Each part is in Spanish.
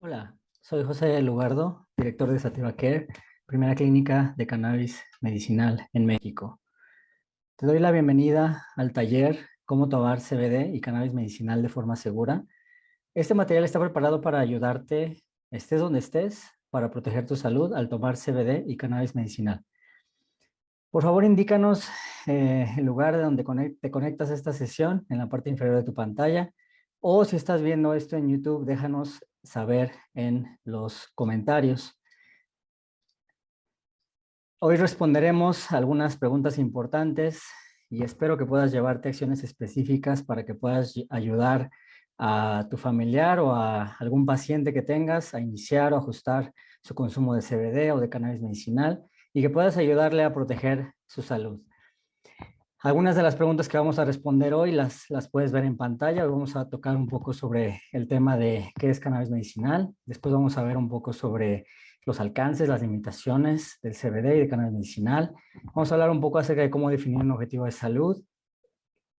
Hola, soy José Lugardo, director de Sativa Care, primera clínica de cannabis medicinal en México. Te doy la bienvenida al taller Cómo tomar CBD y cannabis medicinal de forma segura. Este material está preparado para ayudarte, estés donde estés, para proteger tu salud al tomar CBD y cannabis medicinal. Por favor, indícanos el lugar de donde te conectas a esta sesión en la parte inferior de tu pantalla. O si estás viendo esto en YouTube, déjanos saber en los comentarios. Hoy responderemos algunas preguntas importantes y espero que puedas llevarte acciones específicas para que puedas ayudar a tu familiar o a algún paciente que tengas a iniciar o ajustar su consumo de CBD o de cannabis medicinal y que puedas ayudarle a proteger su salud. Algunas de las preguntas que vamos a responder hoy las puedes ver en pantalla. Hoy vamos a tocar un poco sobre el tema de qué es cannabis medicinal. Después vamos a ver un poco sobre los alcances, las limitaciones del CBD y de cannabis medicinal. Vamos a hablar un poco acerca de cómo definir un objetivo de salud.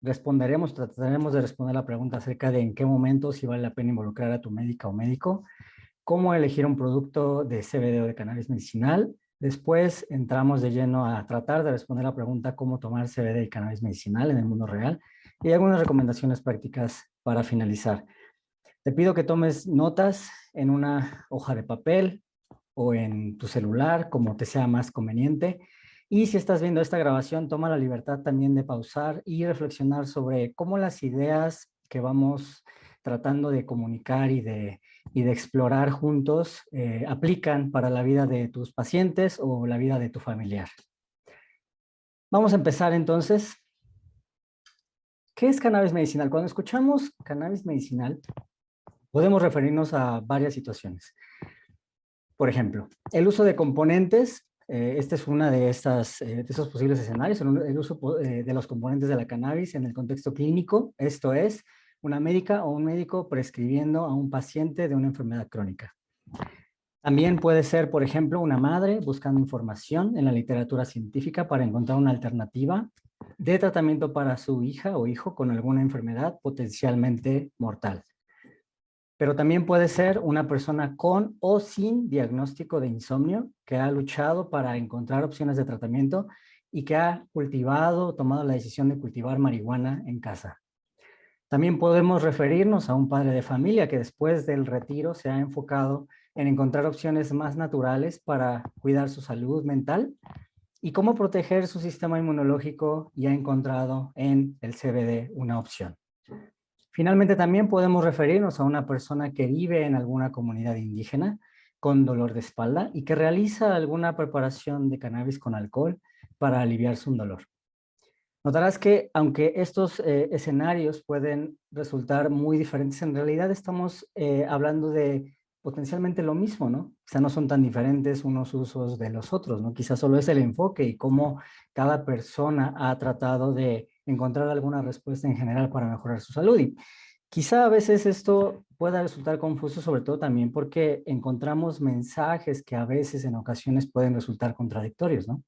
Trataremos de responder la pregunta acerca de en qué momento si vale la pena involucrar a tu médica o médico, cómo elegir un producto de CBD o de cannabis medicinal. Después entramos de lleno a tratar de responder la pregunta cómo tomar CBD y cannabis medicinal en el mundo real y algunas recomendaciones prácticas para finalizar. Te pido que tomes notas en una hoja de papel o en tu celular, como te sea más conveniente. Y si estás viendo esta grabación, toma la libertad también de pausar y reflexionar sobre cómo las ideas que vamos tratando de comunicar y de explorar juntos aplican para la vida de tus pacientes o la vida de tu familiar. Vamos a empezar entonces. ¿Qué es cannabis medicinal? Cuando escuchamos cannabis medicinal, podemos referirnos a varias situaciones. Por ejemplo, el uso de componentes. Este es una de esos posibles escenarios, el uso de los componentes de la cannabis en el contexto clínico. Esto es, una médica o un médico prescribiendo a un paciente de una enfermedad crónica. También puede ser, por ejemplo, una madre buscando información en la literatura científica para encontrar una alternativa de tratamiento para su hija o hijo con alguna enfermedad potencialmente mortal. Pero también puede ser una persona con o sin diagnóstico de insomnio que ha luchado para encontrar opciones de tratamiento y que ha tomado la decisión de cultivar marihuana en casa. También podemos referirnos a un padre de familia que después del retiro se ha enfocado en encontrar opciones más naturales para cuidar su salud mental y cómo proteger su sistema inmunológico, y ha encontrado en el CBD una opción. Finalmente, también podemos referirnos a una persona que vive en alguna comunidad indígena con dolor de espalda y que realiza alguna preparación de cannabis con alcohol para aliviar su dolor. Notarás que aunque estos escenarios pueden resultar muy diferentes, en realidad estamos hablando de potencialmente lo mismo, ¿no? O sea, no son tan diferentes unos usos de los otros, ¿no? Quizás solo es el enfoque y cómo cada persona ha tratado de encontrar alguna respuesta en general para mejorar su salud. Y quizá a veces esto pueda resultar confuso, sobre todo también porque encontramos mensajes que a veces en ocasiones pueden resultar contradictorios, ¿no?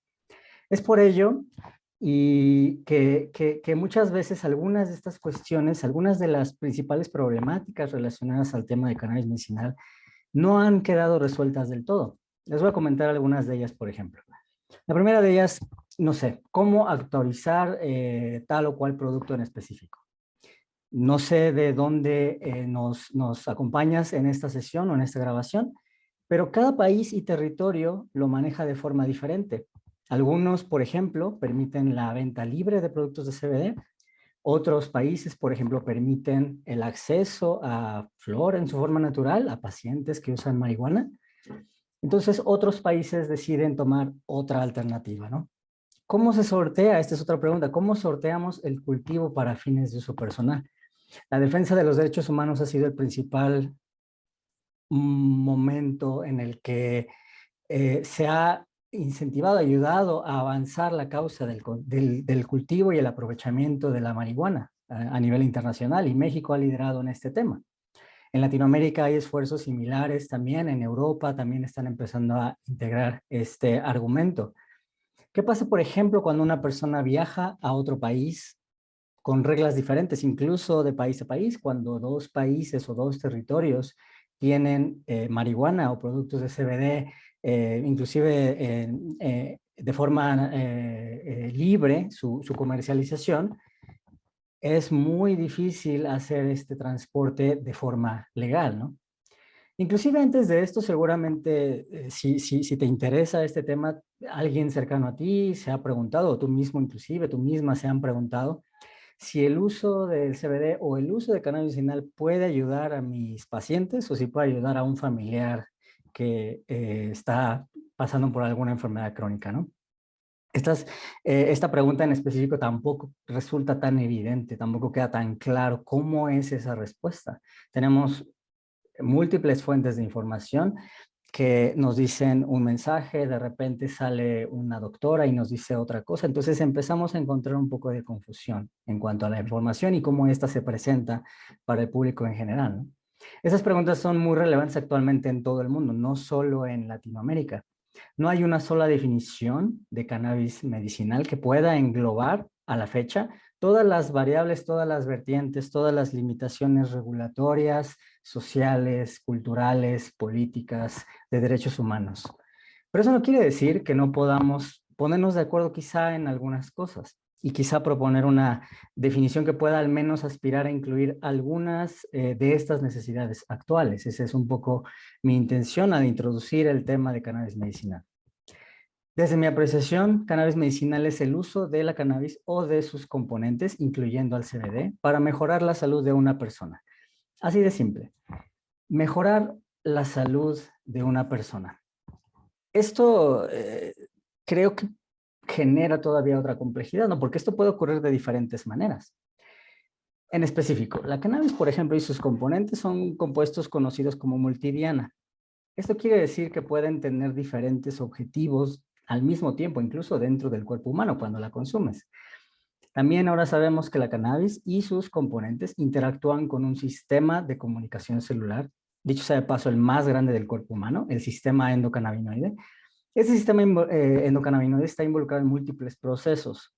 Es por ello y que muchas veces algunas de estas cuestiones, algunas de las principales problemáticas relacionadas al tema de cannabis medicinal no han quedado resueltas del todo. Les voy a comentar algunas de ellas, por ejemplo. La primera de ellas, no sé, cómo autorizar tal o cual producto en específico. No sé de dónde nos acompañas en esta sesión o en esta grabación, pero cada país y territorio lo maneja de forma diferente. Algunos, por ejemplo, permiten la venta libre de productos de CBD. Otros países, por ejemplo, permiten el acceso a flor en su forma natural a pacientes que usan marihuana. Entonces, otros países deciden tomar otra alternativa, ¿no? ¿Cómo se sortea? Esta es otra pregunta. ¿Cómo sorteamos el cultivo para fines de uso personal? La defensa de los derechos humanos ha sido el principal momento en el que se ha incentivado, ayudado a avanzar la causa del cultivo y el aprovechamiento de la marihuana a nivel internacional, y México ha liderado en este tema. En Latinoamérica hay esfuerzos similares también, en Europa también están empezando a integrar este argumento. ¿Qué pasa, por ejemplo, cuando una persona viaja a otro país con reglas diferentes, incluso de país a país, cuando dos países o dos territorios tienen marihuana o productos de CBD, inclusive de forma libre su comercialización, es muy difícil hacer este transporte de forma legal, ¿no? Inclusive antes de esto, seguramente, si te interesa este tema, alguien cercano a ti se ha preguntado, o tú mismo inclusive, tú misma se han preguntado, si el uso del CBD o el uso de cannabis medicinal puede ayudar a mis pacientes o si puede ayudar a un familiar que está pasando por alguna enfermedad crónica, ¿no? Esta pregunta en específico tampoco resulta tan evidente, tampoco queda tan claro cómo es esa respuesta. Tenemos múltiples fuentes de información que nos dicen un mensaje, de repente sale una doctora y nos dice otra cosa, entonces empezamos a encontrar un poco de confusión en cuanto a la información y cómo ésta se presenta para el público en general, ¿no? Esas preguntas son muy relevantes actualmente en todo el mundo, no solo en Latinoamérica. No hay una sola definición de cannabis medicinal que pueda englobar a la fecha todas las variables, todas las vertientes, todas las limitaciones regulatorias, sociales, culturales, políticas, de derechos humanos. Pero eso no quiere decir que no podamos ponernos de acuerdo quizá en algunas cosas y quizá proponer una definición que pueda al menos aspirar a incluir algunas de estas necesidades actuales. Esa es un poco mi intención al introducir el tema de cannabis medicinal. Desde mi apreciación, cannabis medicinal es el uso de la cannabis o de sus componentes, incluyendo al CBD, para mejorar la salud de una persona. Así de simple. Mejorar la salud de una persona. Esto creo que genera todavía otra complejidad, ¿no? Porque esto puede ocurrir de diferentes maneras. En específico, la cannabis, por ejemplo, y sus componentes son compuestos conocidos como multidiana. Esto quiere decir que pueden tener diferentes objetivos al mismo tiempo, incluso dentro del cuerpo humano cuando la consumes. También ahora sabemos que la cannabis y sus componentes interactúan con un sistema de comunicación celular, dicho sea de paso el más grande del cuerpo humano, el sistema endocannabinoide. Este sistema endocannabinoide está involucrado en múltiples procesos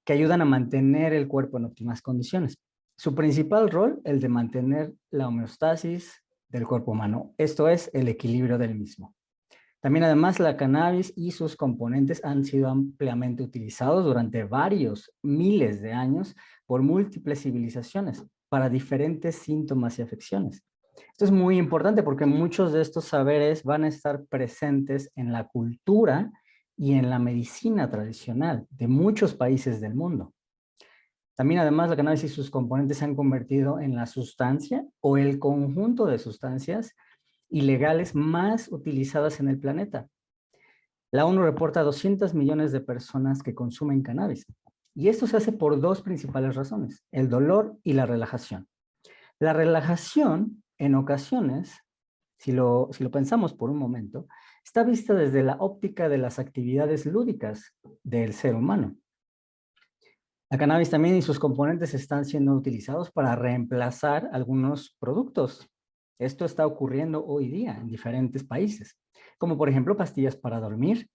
que ayudan a mantener el cuerpo en óptimas condiciones. Su principal rol, el de mantener la homeostasis del cuerpo humano, esto es, el equilibrio del mismo. También además la cannabis y sus componentes han sido ampliamente utilizados durante varios miles de años por múltiples civilizaciones para diferentes síntomas y afecciones. Esto es muy importante porque muchos de estos saberes van a estar presentes en la cultura y en la medicina tradicional de muchos países del mundo. También además la cannabis y sus componentes se han convertido en la sustancia o el conjunto de sustancias ilegales más utilizadas en el planeta. La ONU reporta 200 millones de personas que consumen cannabis. Y esto se hace por dos principales razones, el dolor y la relajación. La relajación, en ocasiones, si lo pensamos por un momento, está vista desde la óptica de las actividades lúdicas del ser humano. La cannabis también y sus componentes están siendo utilizados para reemplazar algunos productos. Esto está ocurriendo hoy día en diferentes países, como por ejemplo pastillas para dormir,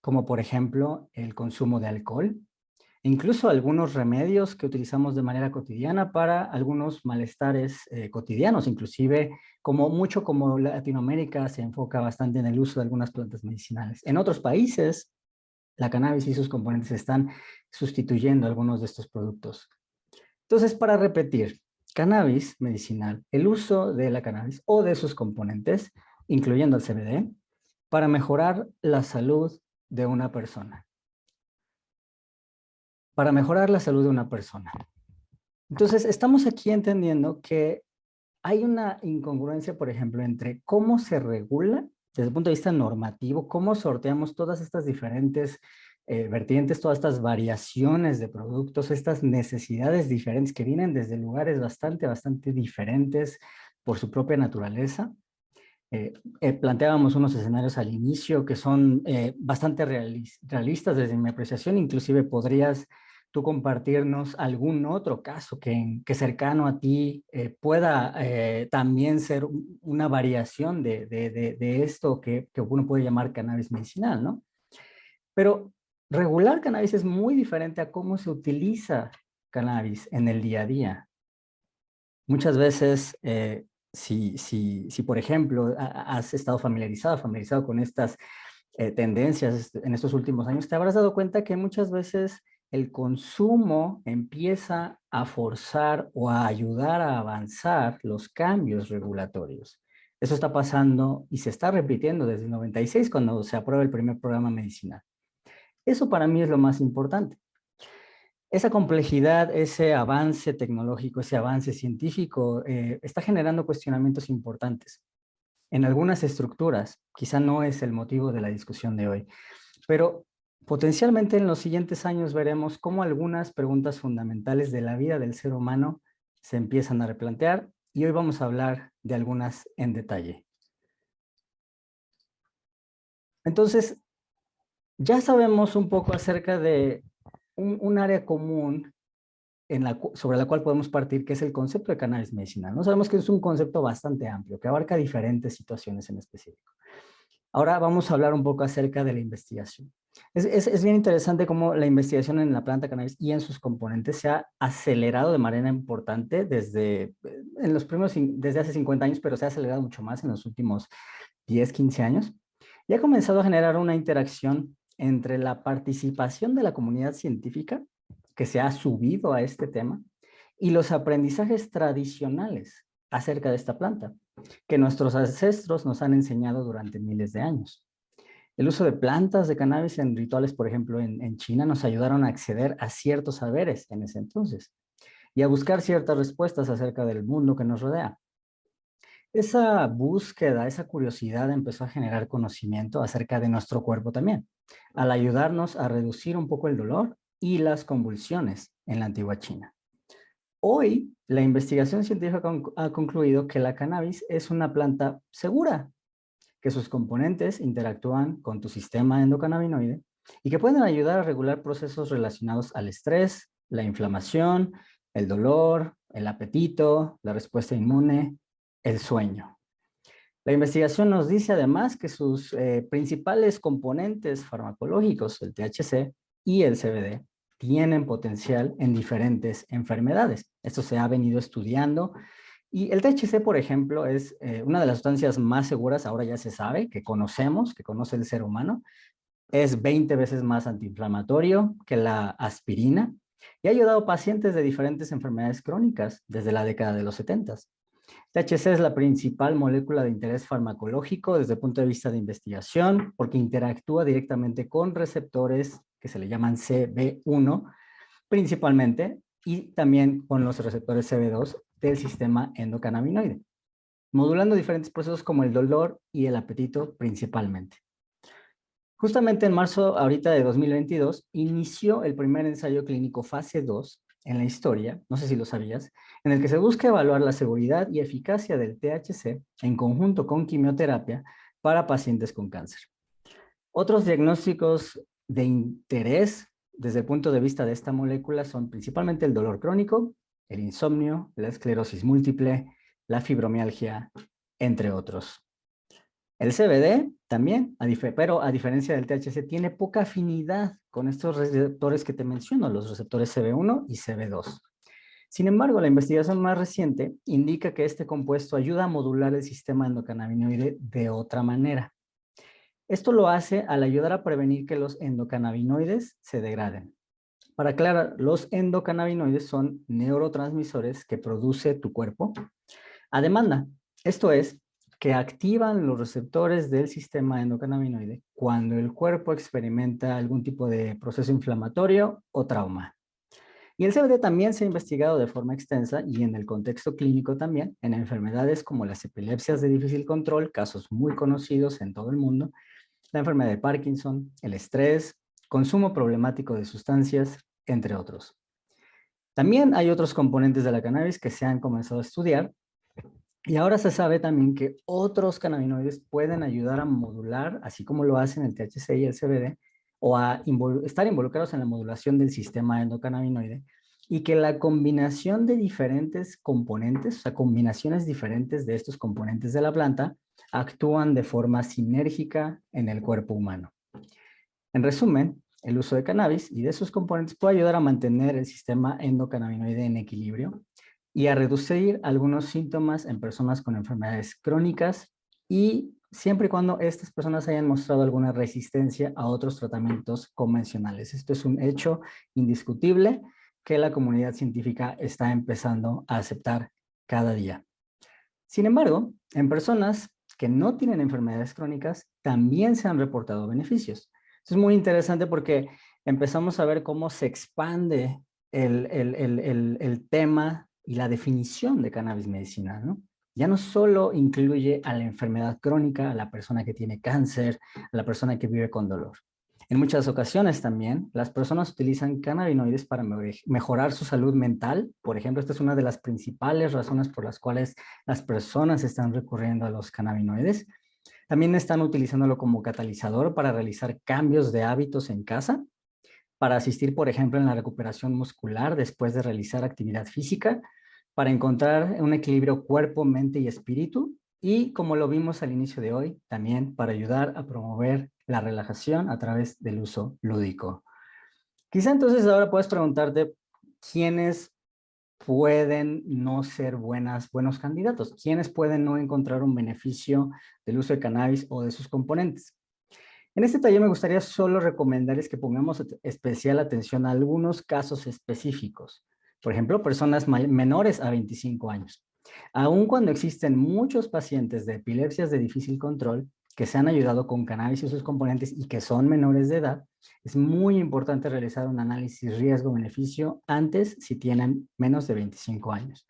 como por ejemplo el consumo de alcohol, e incluso algunos remedios que utilizamos de manera cotidiana para algunos malestares cotidianos, inclusive como Latinoamérica se enfoca bastante en el uso de algunas plantas medicinales. En otros países, la cannabis y sus componentes están sustituyendo algunos de estos productos. Entonces, para repetir, cannabis medicinal, el uso de la cannabis o de sus componentes, incluyendo el CBD, para mejorar la salud de una persona. Para mejorar la salud de una persona. Entonces, estamos aquí entendiendo que hay una incongruencia, por ejemplo, entre cómo se regula desde el punto de vista normativo, cómo sorteamos todas estas diferentes vertientes, todas estas variaciones de productos, estas necesidades diferentes que vienen desde lugares bastante diferentes por su propia naturaleza. Planteábamos unos escenarios al inicio que son bastante realistas desde mi apreciación, inclusive podrías tú compartirnos algún otro caso que cercano a ti pueda también ser una variación de esto que uno puede llamar cannabis medicinal, ¿no? Pero regular cannabis es muy diferente a cómo se utiliza cannabis en el día a día. Muchas veces si por ejemplo, has estado familiarizado con estas tendencias en estos últimos años, te habrás dado cuenta que muchas veces el consumo empieza a forzar o a ayudar a avanzar los cambios regulatorios. Eso está pasando y se está repitiendo desde el 96 cuando se aprueba el primer programa medicinal. Eso para mí es lo más importante. Esa complejidad, ese avance tecnológico, ese avance científico está generando cuestionamientos importantes en algunas estructuras. Quizá no es el motivo de la discusión de hoy, pero potencialmente en los siguientes años veremos cómo algunas preguntas fundamentales de la vida del ser humano se empiezan a replantear y hoy vamos a hablar de algunas en detalle. Entonces, ya sabemos un poco acerca de un área común sobre la cual podemos partir, que es el concepto de cannabis medicinal. No sabemos que es un concepto bastante amplio, que abarca diferentes situaciones en específico. Ahora vamos a hablar un poco acerca de la investigación. Es bien interesante cómo la investigación en la planta cannabis y en sus componentes se ha acelerado de manera importante desde hace 50 años, pero se ha acelerado mucho más en los últimos 10, 15 años. Y ha comenzado a generar una interacción entre la participación de la comunidad científica que se ha subido a este tema y los aprendizajes tradicionales acerca de esta planta que nuestros ancestros nos han enseñado durante miles de años. El uso de plantas de cannabis en rituales, por ejemplo, en China, nos ayudaron a acceder a ciertos saberes en ese entonces y a buscar ciertas respuestas acerca del mundo que nos rodea. Esa búsqueda, esa curiosidad empezó a generar conocimiento acerca de nuestro cuerpo también, al ayudarnos a reducir un poco el dolor y las convulsiones en la antigua China. Hoy, la investigación científica ha concluido que la cannabis es una planta segura, que sus componentes interactúan con tu sistema endocannabinoide y que pueden ayudar a regular procesos relacionados al estrés, la inflamación, el dolor, el apetito, la respuesta inmune, el sueño. La investigación nos dice además que sus principales componentes farmacológicos, el THC y el CBD, tienen potencial en diferentes enfermedades. Esto se ha venido estudiando y el THC, por ejemplo, es una de las sustancias más seguras, ahora ya se sabe, que conocemos, que conoce el ser humano. Es 20 veces más antiinflamatorio que la aspirina y ha ayudado a pacientes de diferentes enfermedades crónicas desde la década de los 70. THC es la principal molécula de interés farmacológico desde el punto de vista de investigación porque interactúa directamente con receptores que se le llaman CB1 principalmente y también con los receptores CB2 del sistema endocannabinoide, modulando diferentes procesos como el dolor y el apetito principalmente. Justamente en marzo ahorita de 2022 inició el primer ensayo clínico fase 2 en la historia, no sé si lo sabías, en el que se busca evaluar la seguridad y eficacia del THC en conjunto con quimioterapia para pacientes con cáncer. Otros diagnósticos de interés desde el punto de vista de esta molécula son principalmente el dolor crónico, el insomnio, la esclerosis múltiple, la fibromialgia, entre otros. El CBD también, pero a diferencia del THC, tiene poca afinidad con estos receptores que te menciono, los receptores CB1 y CB2. Sin embargo, la investigación más reciente indica que este compuesto ayuda a modular el sistema endocannabinoide de otra manera. Esto lo hace al ayudar a prevenir que los endocannabinoides se degraden. Para aclarar, los endocannabinoides son neurotransmisores que produce tu cuerpo a demanda. Esto es, que activan los receptores del sistema endocannabinoide cuando el cuerpo experimenta algún tipo de proceso inflamatorio o trauma. Y el CBD también se ha investigado de forma extensa y en el contexto clínico también en enfermedades como las epilepsias de difícil control, casos muy conocidos en todo el mundo, la enfermedad de Parkinson, el estrés, consumo problemático de sustancias, entre otros. También hay otros componentes de la cannabis que se han comenzado a estudiar y ahora se sabe también que otros cannabinoides pueden ayudar a modular, así como lo hacen el THC y el CBD, o a estar involucrados en la modulación del sistema endocannabinoide, y que la combinación de diferentes componentes, o sea, combinaciones diferentes de estos componentes de la planta, actúan de forma sinérgica en el cuerpo humano. En resumen, el uso de cannabis y de sus componentes puede ayudar a mantener el sistema endocannabinoide en equilibrio y a reducir algunos síntomas en personas con enfermedades crónicas y siempre y cuando estas personas hayan mostrado alguna resistencia a otros tratamientos convencionales. Esto es un hecho indiscutible que la comunidad científica está empezando a aceptar cada día. Sin embargo, en personas que no tienen enfermedades crónicas, también se han reportado beneficios. Esto es muy interesante porque empezamos a ver cómo se expande el tema y la definición de cannabis medicinal, ¿no? Ya no solo incluye a la enfermedad crónica, a la persona que tiene cáncer, a la persona que vive con dolor. En muchas ocasiones también, las personas utilizan cannabinoides para mejorar su salud mental. Por ejemplo, esta es una de las principales razones por las cuales las personas están recurriendo a los cannabinoides. También están utilizándolo como catalizador para realizar cambios de hábitos en casa, para asistir, por ejemplo, en la recuperación muscular después de realizar actividad física, para encontrar un equilibrio cuerpo, mente y espíritu, y como lo vimos al inicio de hoy, también para ayudar a promover la relajación a través del uso lúdico. Quizá entonces ahora puedes preguntarte quiénes pueden no ser buenos candidatos, quiénes pueden no encontrar un beneficio del uso de cannabis o de sus componentes. En este taller me gustaría solo recomendarles que pongamos especial atención a algunos casos específicos. Por ejemplo, personas menores a 25 años. Aun cuando existen muchos pacientes de epilepsias de difícil control que se han ayudado con cannabis y sus componentes y que son menores de edad, es muy importante realizar un análisis riesgo-beneficio antes si tienen menos de 25 años.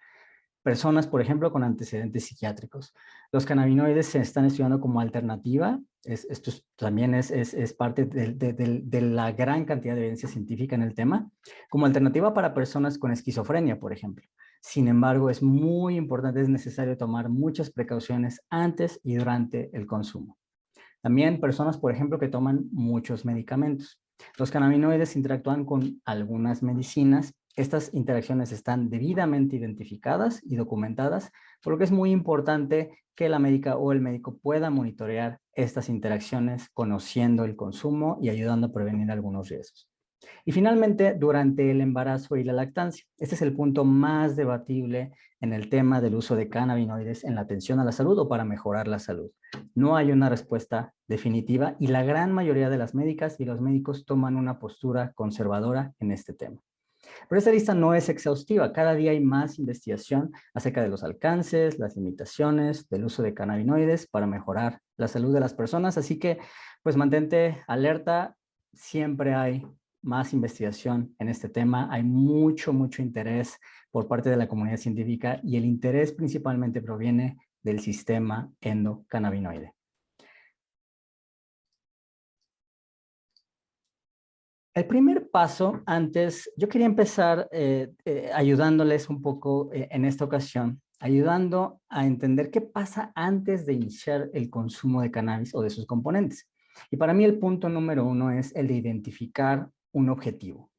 Personas, por ejemplo, con antecedentes psiquiátricos. Los cannabinoides se están estudiando como alternativa. Esto también es parte de la gran cantidad de evidencia científica en el tema, como alternativa para personas con esquizofrenia, por ejemplo. Sin embargo, es muy importante, es necesario tomar muchas precauciones antes y durante el consumo. También personas, por ejemplo, que toman muchos medicamentos. Los cannabinoides interactúan con algunas medicinas. Estas interacciones están debidamente identificadas y documentadas, por lo que es muy importante que la médica o el médico pueda monitorear estas interacciones conociendo el consumo y ayudando a prevenir algunos riesgos. Y finalmente, durante el embarazo y la lactancia. Este es el punto más debatible en el tema del uso de cannabinoides en la atención a la salud o para mejorar la salud. No hay una respuesta definitiva y la gran mayoría de las médicas y los médicos toman una postura conservadora en este tema. Pero esta lista no es exhaustiva. Cada día hay más investigación acerca de los alcances, las limitaciones del uso de cannabinoides para mejorar la salud de las personas. Así que, pues mantente alerta. Siempre hay más investigación en este tema. Hay mucho interés por parte de la comunidad científica y el interés principalmente proviene del sistema endocannabinoide. El primer paso, yo quería empezar ayudándoles un poco en esta ocasión, ayudando a entender qué pasa antes de iniciar el consumo de cannabis o de sus componentes. Y para mí el punto número uno es el de identificar un objetivo.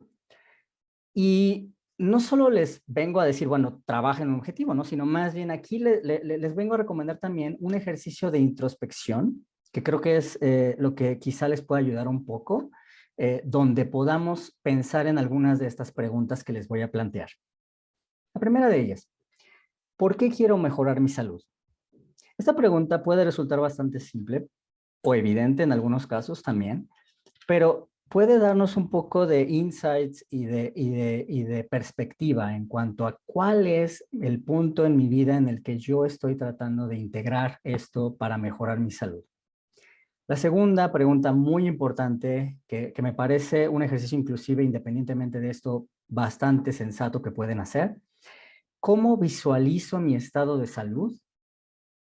Y no solo les vengo a decir, bueno, trabajen en un objetivo, ¿no? Sino más bien aquí les vengo a recomendar también un ejercicio de introspección, que creo que es lo que quizá les pueda ayudar un poco, donde podamos pensar en algunas de estas preguntas que les voy a plantear. La primera de ellas, ¿por qué quiero mejorar mi salud? Esta pregunta puede resultar bastante simple o evidente en algunos casos también, pero puede darnos un poco de insights y de perspectiva en cuanto a cuál es el punto en mi vida en el que yo estoy tratando de integrar esto para mejorar mi salud. La segunda pregunta muy importante, que me parece un ejercicio inclusive independientemente de esto bastante sensato que pueden hacer, ¿cómo visualizo mi estado de salud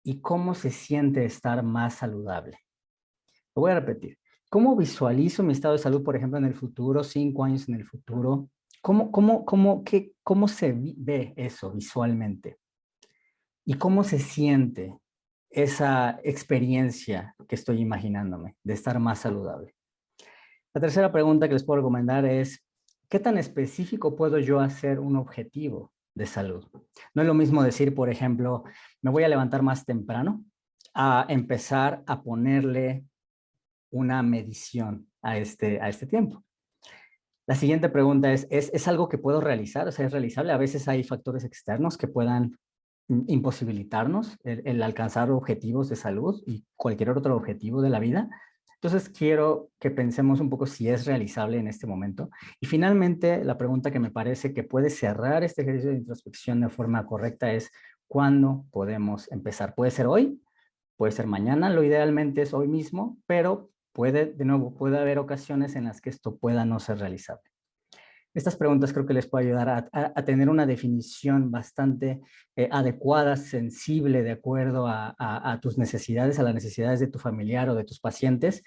y cómo se siente estar más saludable? Lo voy a repetir. ¿Cómo visualizo mi estado de salud, por ejemplo, en el futuro, 5 años en el futuro? ¿Cómo se ve eso visualmente? ¿Y cómo se siente esa experiencia que estoy imaginándome de estar más saludable? La tercera pregunta que les puedo recomendar es, ¿qué tan específico puedo yo hacer un objetivo de salud? No es lo mismo decir, por ejemplo, me voy a levantar más temprano, a empezar a ponerle una medición a este tiempo. La siguiente pregunta ¿es algo que puedo realizar? O sea, ¿es realizable? A veces hay factores externos que puedan imposibilitarnos el alcanzar objetivos de salud y cualquier otro objetivo de la vida. Entonces, quiero que pensemos un poco si es realizable en este momento. Y finalmente, la pregunta que me parece que puede cerrar este ejercicio de introspección de forma correcta es, ¿cuándo podemos empezar? Puede ser hoy, puede ser mañana, lo idealmente es hoy mismo, pero de nuevo, puede haber ocasiones en las que esto pueda no ser realizable. Estas preguntas creo que les puede ayudar a tener una definición bastante adecuada, sensible, de acuerdo a tus necesidades, a las necesidades de tu familiar o de tus pacientes.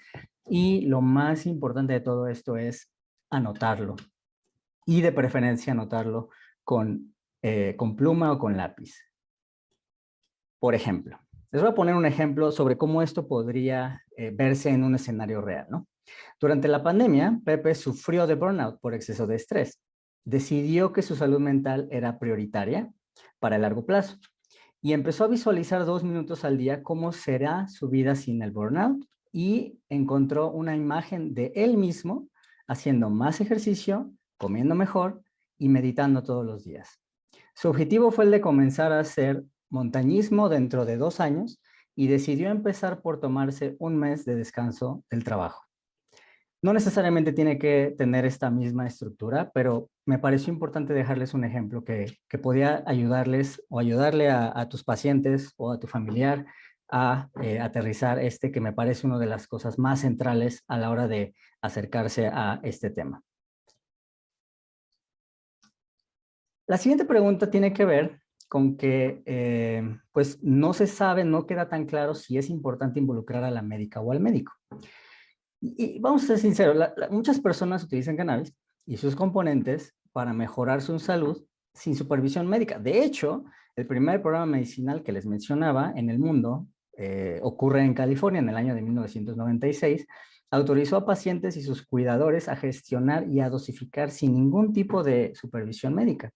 Y lo más importante de todo esto es anotarlo. Y de preferencia anotarlo con pluma o con lápiz. Por ejemplo, les voy a poner un ejemplo sobre cómo esto podría verse en un escenario real, ¿no? Durante la pandemia, Pepe sufrió de burnout por exceso de estrés. Decidió que su salud mental era prioritaria para el largo plazo y empezó a visualizar 2 minutos al día cómo será su vida sin el burnout y encontró una imagen de él mismo haciendo más ejercicio, comiendo mejor y meditando todos los días. Su objetivo fue el de comenzar a hacer montañismo dentro de 2 años y decidió empezar por tomarse un mes de descanso del trabajo. No necesariamente tiene que tener esta misma estructura, pero me pareció importante dejarles un ejemplo que podía ayudarles o ayudarle a tus pacientes o a tu familiar a aterrizar que me parece una de las cosas más centrales a la hora de acercarse a este tema. La siguiente pregunta tiene que ver con que pues no se sabe, no queda tan claro si es importante involucrar a la médica o al médico. Y vamos a ser sinceros, muchas personas utilizan cannabis y sus componentes para mejorar su salud sin supervisión médica. De hecho, el primer programa medicinal que les mencionaba en el mundo ocurre en California en el año de 1996. Autorizó a pacientes y sus cuidadores a gestionar y a dosificar sin ningún tipo de supervisión médica.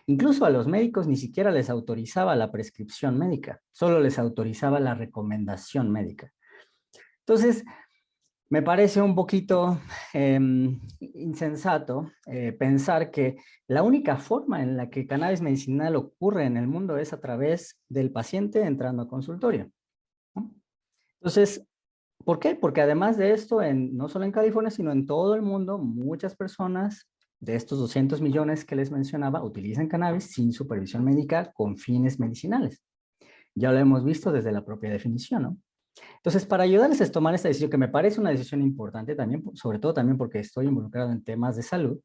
Incluso a los médicos ni siquiera les autorizaba la prescripción médica, solo les autorizaba la recomendación médica. Entonces, me parece un poquito insensato pensar que la única forma en la que cannabis medicinal ocurre en el mundo es a través del paciente entrando a consultorio, ¿no? Entonces, ¿por qué? Porque además de esto, no solo en California, sino en todo el mundo, muchas personas de estos 200 millones que les mencionaba utilizan cannabis sin supervisión médica con fines medicinales. Ya lo hemos visto desde la propia definición, ¿no? Entonces, para ayudarles a tomar esta decisión, que me parece una decisión importante también, sobre todo también porque estoy involucrado en temas de salud,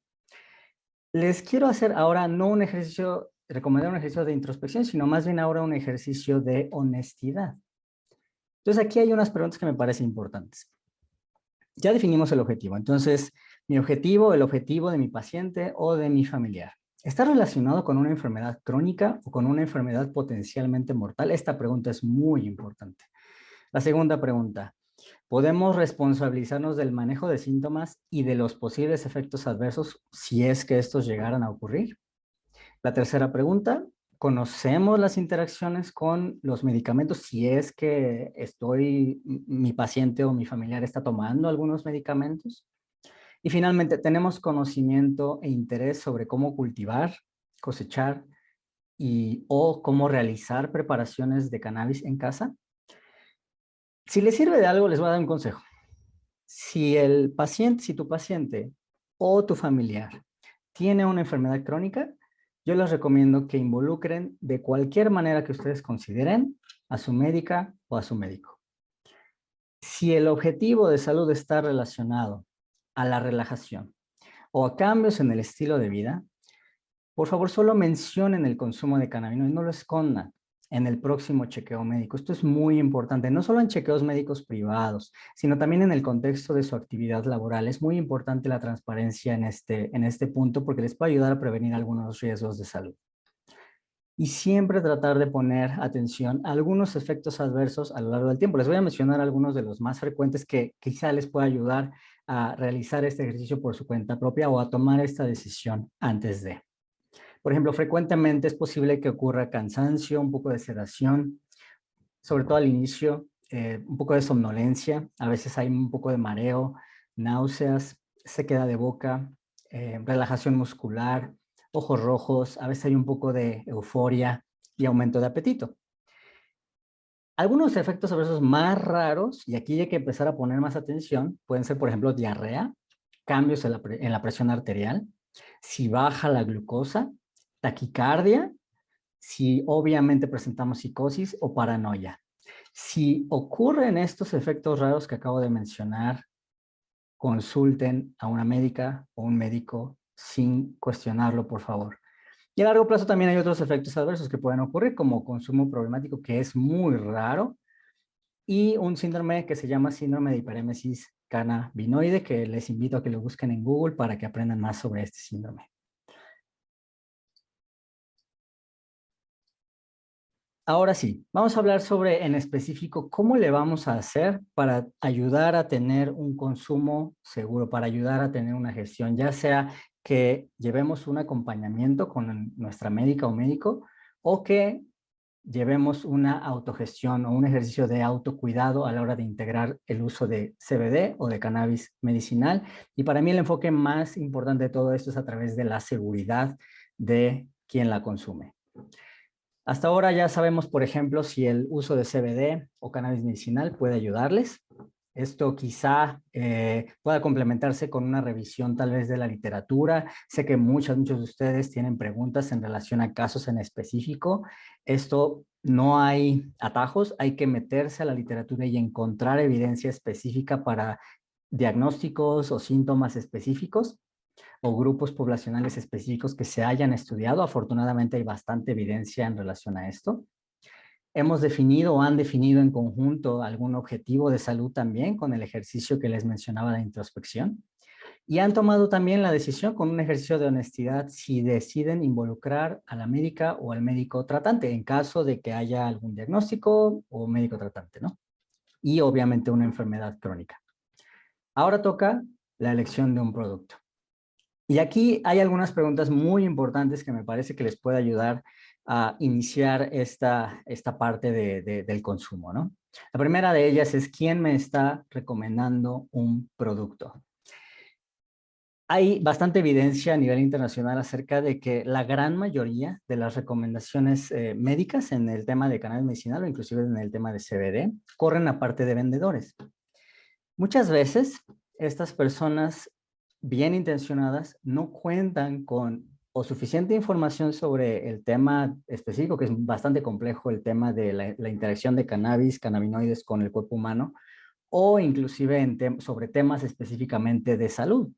les quiero hacer ahora no un ejercicio, recomendar un ejercicio de introspección, sino más bien ahora un ejercicio de honestidad. Entonces, aquí hay unas preguntas que me parecen importantes. Ya definimos el objetivo. Entonces, mi objetivo, el objetivo de mi paciente o de mi familiar, ¿está relacionado con una enfermedad crónica o con una enfermedad potencialmente mortal? Esta pregunta es muy importante. La segunda pregunta, ¿podemos responsabilizarnos del manejo de síntomas y de los posibles efectos adversos si es que estos llegaran a ocurrir? La tercera pregunta, ¿conocemos las interacciones con los medicamentos si es que mi paciente o mi familiar está tomando algunos medicamentos? Y finalmente, ¿tenemos conocimiento e interés sobre cómo cultivar, cosechar o cómo realizar preparaciones de cannabis en casa? Si les sirve de algo, les voy a dar un consejo. Si tu paciente o tu familiar tiene una enfermedad crónica, yo les recomiendo que involucren de cualquier manera que ustedes consideren a su médica o a su médico. Si el objetivo de salud está relacionado a la relajación o a cambios en el estilo de vida, por favor, solo mencionen el consumo de cannabinoides, no lo escondan en el próximo chequeo médico. Esto es muy importante, no solo en chequeos médicos privados, sino también en el contexto de su actividad laboral. Es muy importante la transparencia en este punto porque les puede ayudar a prevenir algunos riesgos de salud. Y siempre tratar de poner atención a algunos efectos adversos a lo largo del tiempo. Les voy a mencionar algunos de los más frecuentes que quizá les pueda ayudar a realizar este ejercicio por su cuenta propia o a tomar esta decisión antes de. Por ejemplo, frecuentemente es posible que ocurra cansancio, un poco de sedación, sobre todo al inicio, un poco de somnolencia, a veces hay un poco de mareo, náuseas, sequedad de boca, relajación muscular, ojos rojos, a veces hay un poco de euforia y aumento de apetito. Algunos efectos adversos más raros, y aquí hay que empezar a poner más atención, pueden ser, por ejemplo, diarrea, cambios en la presión arterial, si baja la glucosa, taquicardia, si obviamente presentamos psicosis o paranoia. Si ocurren estos efectos raros que acabo de mencionar, consulten a una médica o un médico sin cuestionarlo, por favor. Y a largo plazo también hay otros efectos adversos que pueden ocurrir, como consumo problemático, que es muy raro, y un síndrome que se llama síndrome de hiperémesis cannabinoide, que les invito a que lo busquen en Google para que aprendan más sobre este síndrome. Ahora sí, vamos a hablar sobre en específico cómo le vamos a hacer para ayudar a tener un consumo seguro, para ayudar a tener una gestión, ya sea que llevemos un acompañamiento con nuestra médica o médico o que llevemos una autogestión o un ejercicio de autocuidado a la hora de integrar el uso de CBD o de cannabis medicinal. Y para mí el enfoque más importante de todo esto es a través de la seguridad de quien la consume. Hasta ahora ya sabemos, por ejemplo, si el uso de CBD o cannabis medicinal puede ayudarles. Esto quizá pueda complementarse con una revisión tal vez de la literatura. Sé que muchos de ustedes tienen preguntas en relación a casos en específico. Esto no hay atajos, hay que meterse a la literatura y encontrar evidencia específica para diagnósticos o síntomas específicos o grupos poblacionales específicos que se hayan estudiado. Afortunadamente hay bastante evidencia en relación a esto. Hemos definido o han definido en conjunto algún objetivo de salud también con el ejercicio que les mencionaba de introspección. Y han tomado también la decisión con un ejercicio de honestidad si deciden involucrar a la médica o al médico tratante en caso de que haya algún diagnóstico o médico tratante, ¿no? Y obviamente una enfermedad crónica. Ahora toca la elección de un producto. Y aquí hay algunas preguntas muy importantes que me parece que les puede ayudar a iniciar esta parte del consumo, ¿no? La primera de ellas es, ¿quién me está recomendando un producto? Hay bastante evidencia a nivel internacional acerca de que la gran mayoría de las recomendaciones médicas en el tema de cannabis medicinal o inclusive en el tema de CBD corren a parte de vendedores. Muchas veces estas personas bien intencionadas no cuentan con o suficiente información sobre el tema específico, que es bastante complejo, el tema de la interacción de cannabis, cannabinoides con el cuerpo humano, o inclusive sobre temas específicamente de salud,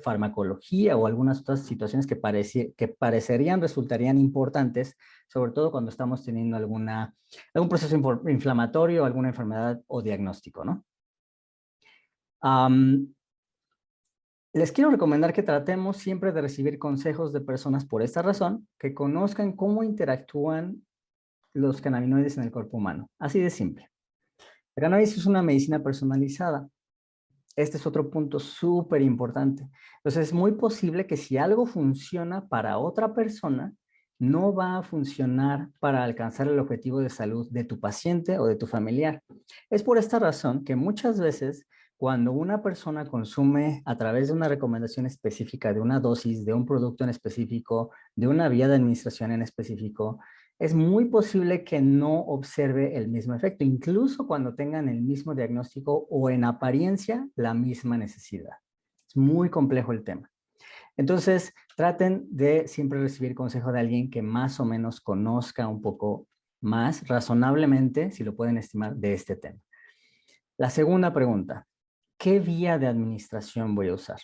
farmacología o algunas otras situaciones que resultarían importantes, sobre todo cuando estamos teniendo algún proceso inflamatorio, alguna enfermedad o diagnóstico, ¿no? Les quiero recomendar que tratemos siempre de recibir consejos de personas por esta razón, que conozcan cómo interactúan los cannabinoides en el cuerpo humano. Así de simple. El cannabis es una medicina personalizada. Este es otro punto súper importante. Entonces, es muy posible que si algo funciona para otra persona, no va a funcionar para alcanzar el objetivo de salud de tu paciente o de tu familiar. Es por esta razón que muchas veces cuando una persona consume a través de una recomendación específica, de una dosis, de un producto en específico, de una vía de administración en específico, es muy posible que no observe el mismo efecto, incluso cuando tengan el mismo diagnóstico o en apariencia la misma necesidad. Es muy complejo el tema. Entonces, traten de siempre recibir consejo de alguien que más o menos conozca un poco más razonablemente, si lo pueden estimar, de este tema. La segunda pregunta, ¿qué vía de administración voy a usar?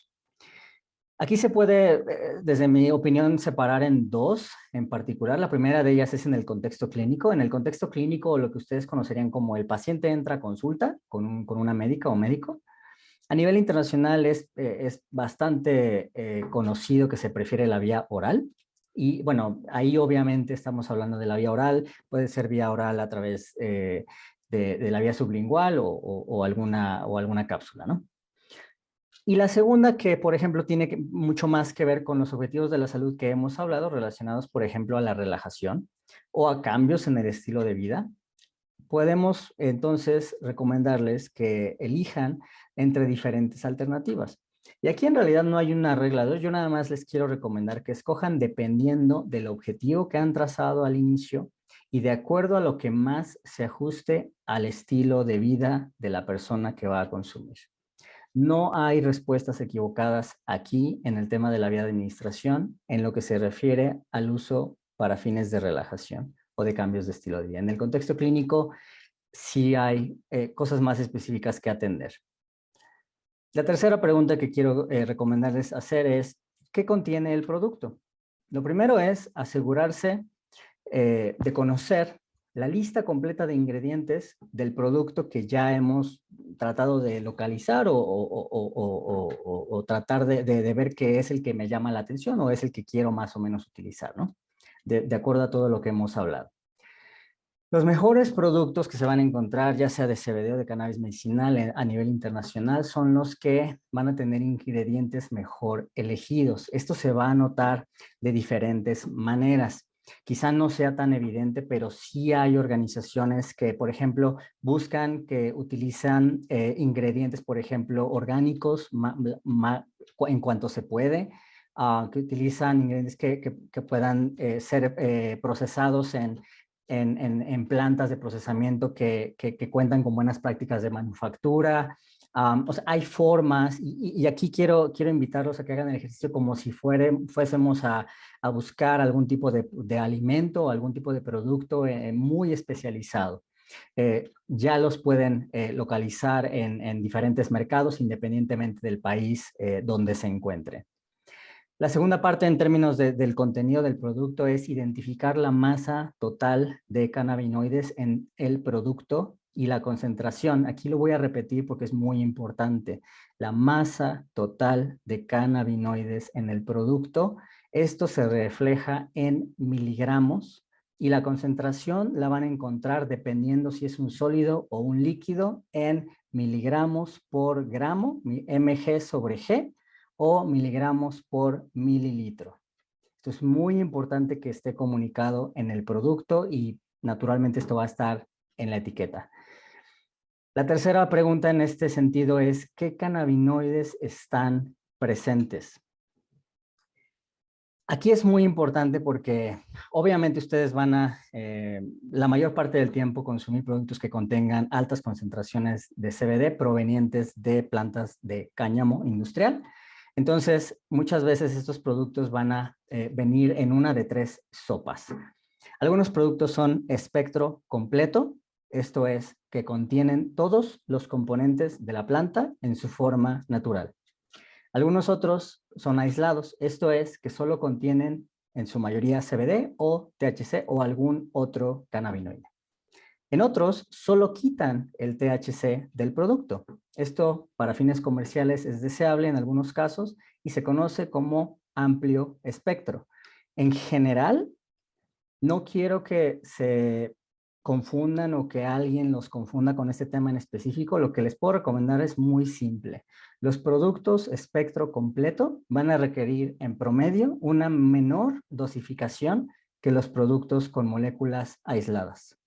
Aquí se puede, desde mi opinión, separar en dos en particular. La primera de ellas es en el contexto clínico. En el contexto clínico, lo que ustedes conocerían como el paciente entra a consulta con una médica o médico. A nivel internacional es bastante conocido que se prefiere la vía oral. Y bueno, ahí obviamente estamos hablando de la vía oral. Puede ser vía oral a través de la vía sublingual o alguna cápsula, ¿no? Y la segunda que, por ejemplo, tiene mucho más que ver con los objetivos de la salud que hemos hablado, relacionados, por ejemplo, a la relajación o a cambios en el estilo de vida. Podemos entonces recomendarles que elijan entre diferentes alternativas. Y aquí en realidad no hay una regla 2. Yo nada más les quiero recomendar que escojan dependiendo del objetivo que han trazado al inicio y de acuerdo a lo que más se ajuste al estilo de vida de la persona que va a consumir. No hay respuestas equivocadas aquí en el tema de la vía de administración en lo que se refiere al uso para fines de relajación o de cambios de estilo de vida. En el contexto clínico sí hay cosas más específicas que atender. La tercera pregunta que quiero recomendarles hacer es, ¿qué contiene el producto? Lo primero es asegurarse de conocer la lista completa de ingredientes del producto que ya hemos tratado de localizar o tratar de ver qué es el que me llama la atención o es el que quiero más o menos utilizar, ¿no? De acuerdo a todo lo que hemos hablado. Los mejores productos que se van a encontrar, ya sea de CBD o de cannabis medicinal a nivel internacional, son los que van a tener ingredientes mejor elegidos. Esto se va a notar de diferentes maneras. Quizá no sea tan evidente, pero sí hay organizaciones que, por ejemplo, buscan que utilizan ingredientes, por ejemplo, orgánicos en cuanto se puede, que utilizan ingredientes que puedan ser procesados en plantas de procesamiento que cuentan con buenas prácticas de manufactura. O sea, hay formas, y aquí quiero invitarlos a que hagan el ejercicio como si fuésemos a buscar algún tipo de alimento o algún tipo de producto muy especializado. Ya los pueden localizar en diferentes mercados independientemente del país donde se encuentre. La segunda parte en términos del contenido del producto es identificar la masa total de cannabinoides en el producto y la concentración. Aquí lo voy a repetir porque es muy importante. La masa total de cannabinoides en el producto. Esto se refleja en miligramos y la concentración la van a encontrar dependiendo si es un sólido o un líquido en miligramos por gramo, mg sobre g, o miligramos por mililitro. Esto es muy importante que esté comunicado en el producto y naturalmente esto va a estar en la etiqueta. La tercera pregunta en este sentido es, ¿qué cannabinoides están presentes? Aquí es muy importante porque obviamente ustedes van a, la mayor parte del tiempo, consumir productos que contengan altas concentraciones de CBD provenientes de plantas de cáñamo industrial. Entonces, muchas veces estos productos van a venir en una de tres sopas. Algunos productos son espectro completo, esto es, que contienen todos los componentes de la planta en su forma natural. Algunos otros son aislados, esto es, que solo contienen en su mayoría CBD o THC o algún otro cannabinoide. En otros, solo quitan el THC del producto. Esto, para fines comerciales, es deseable en algunos casos y se conoce como amplio espectro. En general, no quiero que se confundan o que alguien los confunda con este tema en específico. Lo que les puedo recomendar es muy simple. Los productos espectro completo van a requerir en promedio una menor dosificación que los productos con moléculas aisladas.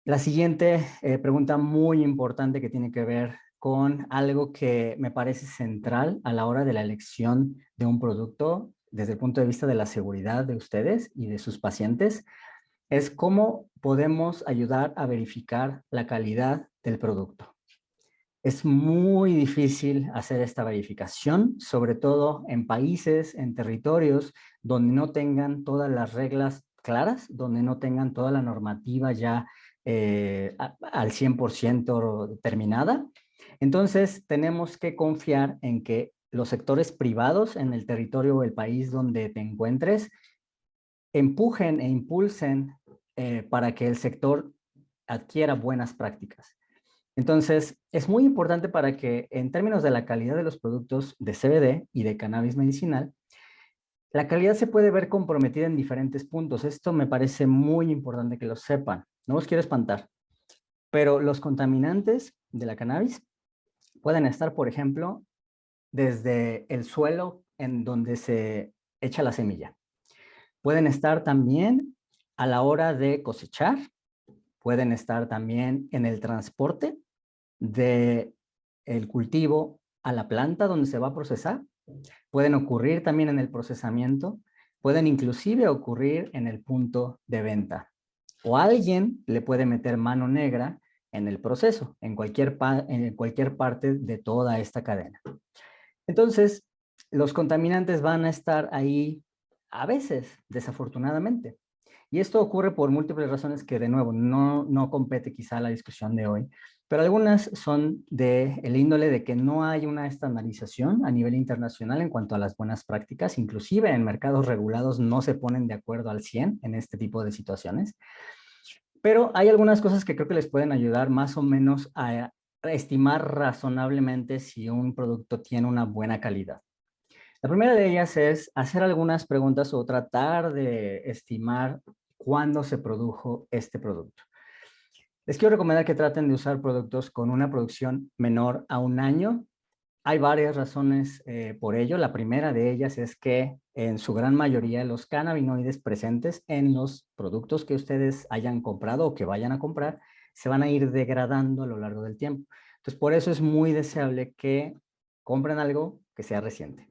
La siguiente pregunta muy importante que tiene que ver con algo que me parece central a la hora de la elección de un producto desde el punto de vista de la seguridad de ustedes y de sus pacientes, es cómo podemos ayudar a verificar la calidad del producto. Es muy difícil hacer esta verificación, sobre todo en países, en territorios donde no tengan todas las reglas claras, donde no tengan toda la normativa ya al 100% terminada. Entonces, tenemos que confiar en que los sectores privados en el territorio o el país donde te encuentres empujen e impulsen para que el sector adquiera buenas prácticas. Entonces, es muy importante para que en términos de la calidad de los productos de CBD y de cannabis medicinal, la calidad se puede ver comprometida en diferentes puntos. Esto me parece muy importante que lo sepan. No los quiero espantar, pero los contaminantes de la cannabis pueden estar, por ejemplo, desde el suelo en donde se echa la semilla. Pueden estar también a la hora de cosechar, pueden estar también en el transporte de el cultivo a la planta donde se va a procesar, pueden ocurrir también en el procesamiento, pueden inclusive ocurrir en el punto de venta. O alguien le puede meter mano negra en el proceso, en cualquier parte de toda esta cadena. Entonces, los contaminantes van a estar ahí a veces, desafortunadamente. Y esto ocurre por múltiples razones que, de nuevo, no compete quizá a la discusión de hoy, pero algunas son el índole de que no hay una estandarización a nivel internacional en cuanto a las buenas prácticas, inclusive en mercados regulados no se ponen de acuerdo al 100 en este tipo de situaciones. Pero hay algunas cosas que creo que les pueden ayudar más o menos a estimar razonablemente si un producto tiene una buena calidad. La primera de ellas es hacer algunas preguntas o tratar de estimar cuándo se produjo este producto. Les quiero recomendar que traten de usar productos con una producción menor a 1 año. Hay varias razones por ello. La primera de ellas es que en su gran mayoría los cannabinoides presentes en los productos que ustedes hayan comprado o que vayan a comprar se van a ir degradando a lo largo del tiempo. Entonces, por eso es muy deseable que compren algo que sea reciente.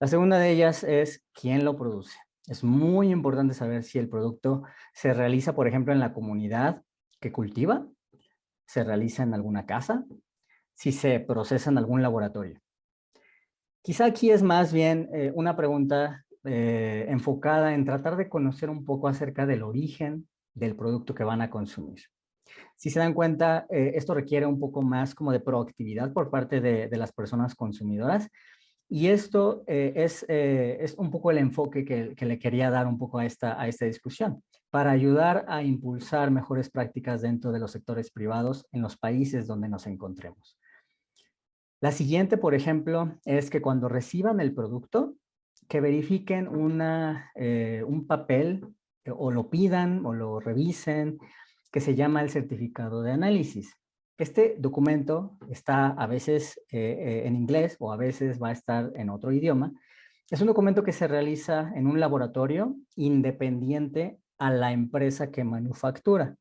La segunda de ellas es quién lo produce. Es muy importante saber si el producto se realiza, por ejemplo, en la comunidad que cultiva, se realiza en alguna casa, si se procesa en algún laboratorio. Quizá aquí es más bien una pregunta enfocada en tratar de conocer un poco acerca del origen del producto que van a consumir. Si se dan cuenta, esto requiere un poco más como de proactividad por parte de las personas consumidoras. Y esto es un poco el enfoque que le quería dar un poco a esta discusión, para ayudar a impulsar mejores prácticas dentro de los sectores privados en los países donde nos encontremos. La siguiente, por ejemplo, es que cuando reciban el producto, que verifiquen un papel o lo pidan o lo revisen, que se llama el certificado de análisis. Este documento está a veces en inglés o a veces va a estar en otro idioma. Es un documento que se realiza en un laboratorio independiente a la empresa que manufactura.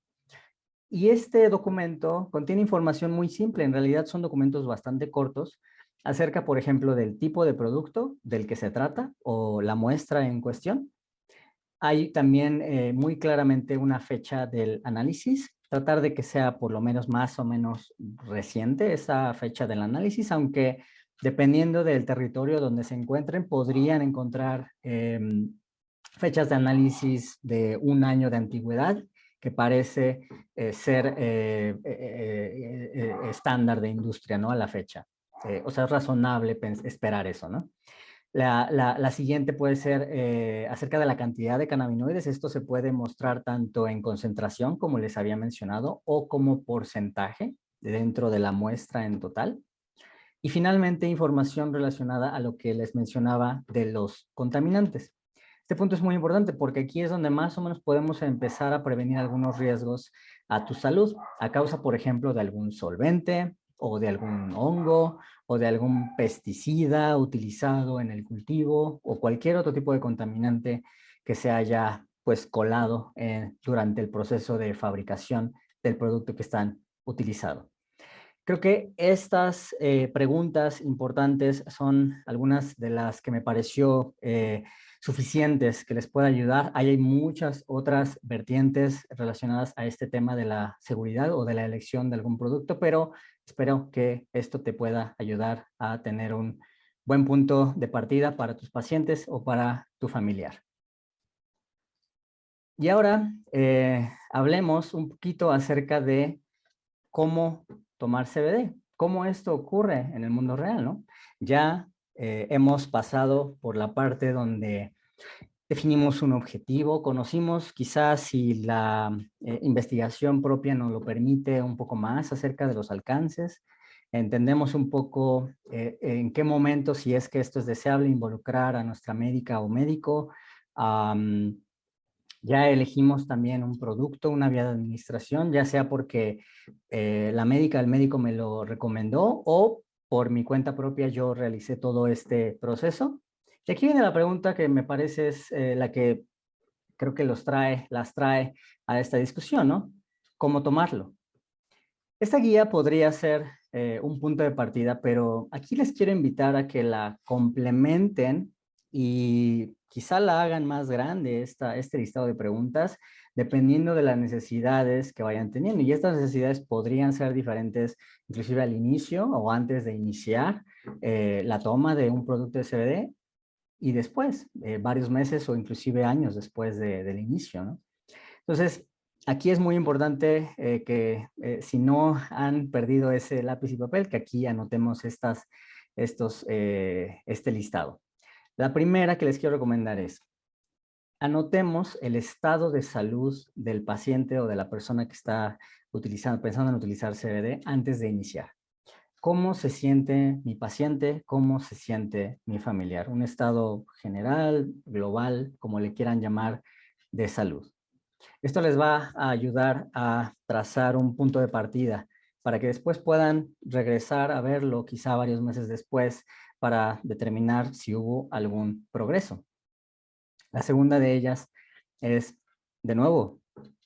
Y este documento contiene información muy simple, en realidad son documentos bastante cortos, acerca, por ejemplo, del tipo de producto del que se trata o la muestra en cuestión. Hay también muy claramente una fecha del análisis, tratar de que sea por lo menos más o menos reciente esa fecha del análisis, aunque dependiendo del territorio donde se encuentren, podrían encontrar fechas de análisis de 1 año de antigüedad, que parece ser estándar de industria, ¿no? A la fecha. O sea, es razonable esperar eso, ¿no? La siguiente puede ser acerca de la cantidad de cannabinoides. Esto se puede mostrar tanto en concentración, como les había mencionado, o como porcentaje dentro de la muestra en total. Y finalmente, información relacionada a lo que les mencionaba de los contaminantes. Este punto es muy importante porque aquí es donde más o menos podemos empezar a prevenir algunos riesgos a tu salud, a causa, por ejemplo, de algún solvente o de algún hongo o de algún pesticida utilizado en el cultivo o cualquier otro tipo de contaminante que se haya pues colado durante el proceso de fabricación del producto que están utilizando. Creo que estas preguntas importantes son algunas de las que me pareció suficientes que les pueda ayudar. Hay muchas otras vertientes relacionadas a este tema de la seguridad o de la elección de algún producto, pero espero que esto te pueda ayudar a tener un buen punto de partida para tus pacientes o para tu familiar. Y ahora hablemos un poquito acerca de cómo tomar CBD, cómo esto ocurre en el mundo real, ¿no? Ya hemos pasado por la parte donde definimos un objetivo, conocimos quizás si la investigación propia nos lo permite un poco más acerca de los alcances, entendemos un poco en qué momento, si es que esto es deseable, involucrar a nuestra médica o médico. Ya elegimos también un producto, una vía de administración, ya sea porque la médica, el médico me lo recomendó o por mi cuenta propia yo realicé todo este proceso. Y aquí viene la pregunta que me parece es la que creo que las trae a esta discusión, ¿no? ¿Cómo tomarlo? Esta guía podría ser un punto de partida, pero aquí les quiero invitar a que la complementen y quizá la hagan más grande este listado de preguntas, dependiendo de las necesidades que vayan teniendo. Y estas necesidades podrían ser diferentes, inclusive al inicio o antes de iniciar la toma de un producto de CBD y después, varios meses o inclusive años después del inicio, ¿no? Entonces, aquí es muy importante que si no han perdido ese lápiz y papel, que aquí anotemos este listado. La primera que les quiero recomendar es, anotemos el estado de salud del paciente o de la persona que está pensando en utilizar CBD antes de iniciar. ¿Cómo se siente mi paciente? ¿Cómo se siente mi familiar? Un estado general, global, como le quieran llamar, de salud. Esto les va a ayudar a trazar un punto de partida para que después puedan regresar a verlo quizá varios meses después para determinar si hubo algún progreso. La segunda de ellas es, de nuevo,